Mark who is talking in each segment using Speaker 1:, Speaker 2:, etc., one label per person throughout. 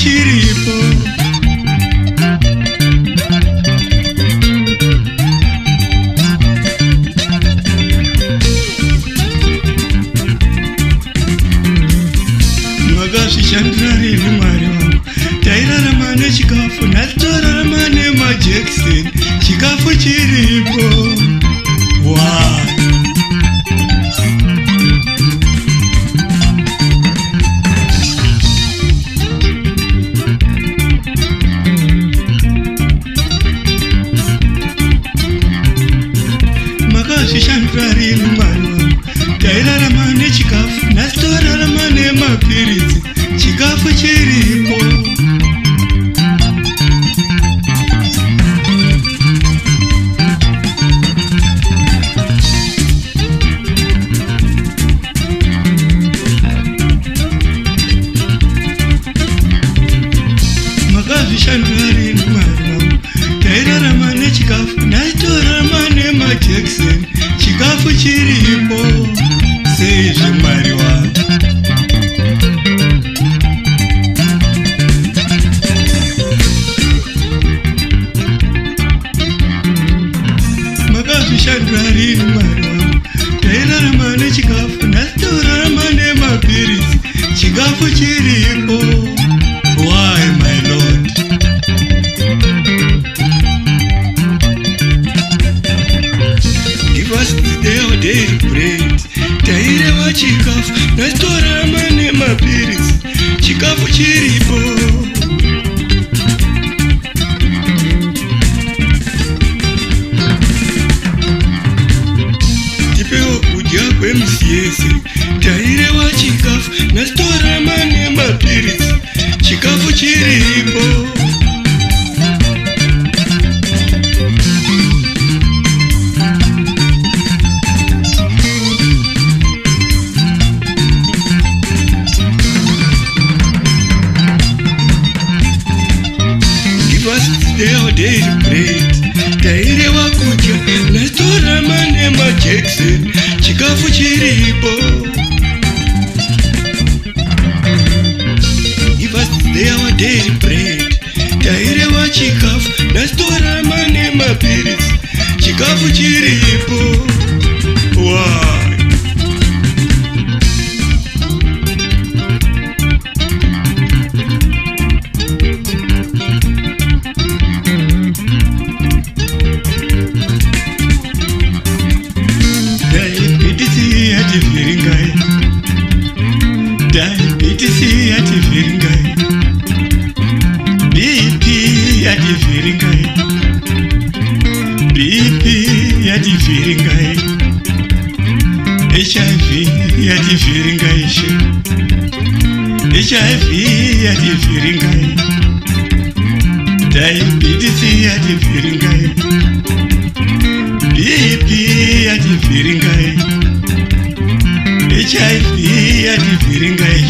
Speaker 1: chiripo. Shandrari ni mwari wangu tairarama nechikafu natorarama nemajekiseni chikafu chiripo. Makashi shandrari ni mwari wangu tairarama nechikafu natorarama nemapiritsi chikafu chiripo. Makazvishandurari mwari wangu tairarama nechikafu naitorarama nemajekiseni chikafu chiripo. Seizve mwari wangu shandrari ni mwari wangu tairarama nechikafu natorarama nemapiritsi chikafu chiripo. Why my lord? Give us today our daily bread. Taireva chikafu natorarama nemapiritsi chikafu chiripo. Kwemsiese taireva chikafu natorarama nemapiritsi chikafu chiripo. Give us today our daily bread. Taireva kudya natorarama nemajekiseni chikafu chiripo. Give us today our daily bread. Taireva chikafu natorarama nemapiritsi chikafu chiripo. Why? Diabetes yati viringai, BP yati viringai, BP yati viringai, HIV yati viringai, HIV yati viringai, diabetes yati viringai, BP yati viringai, HIV yati viringai.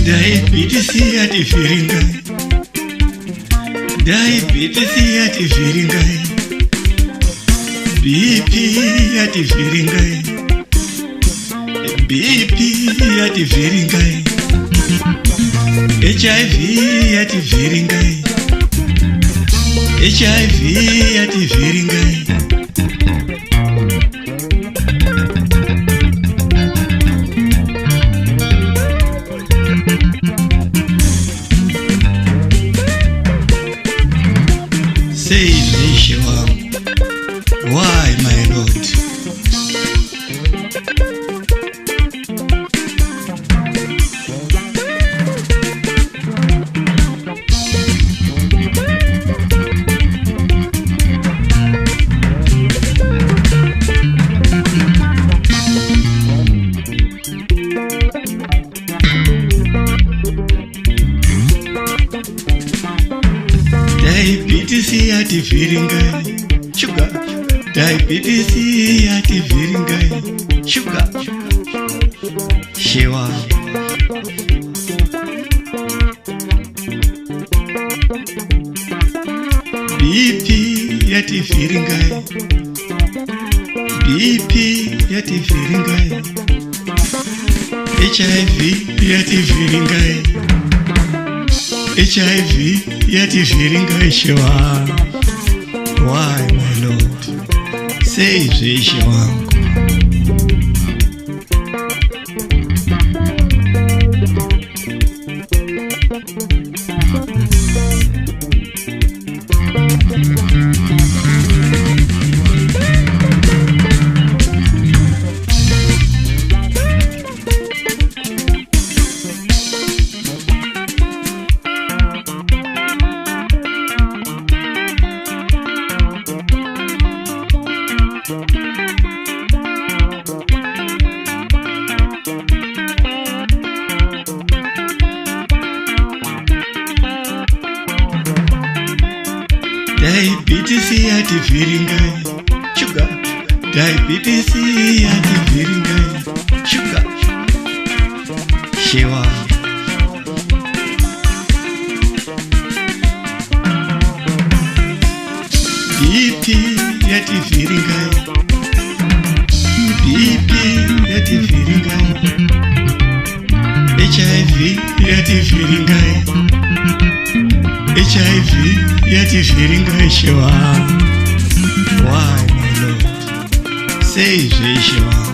Speaker 1: Diabetes yati viringai, diabetes yati viringai, BP yati viringai, BP yati viringai, HIV yati viringai, HIV yati viringai. Why my lord? diabetes yati vhiringai sugar, diabetes yati vhiringai sugar, shewa BP yati vhiringai, BP yati vhiringai, HIV yati vhiringai, HIV yati vhiringai shewa. Why my Lord, say zvishe wangu. Diabetes yati vhiringai sugar, diabetes yati vhiringai sugar, shewa BP yati vhiringai, BP yati vhiringai, HIV yati vhiringai, HIV yati vhiringai shewa. Why my Lord, say zvishe wangu.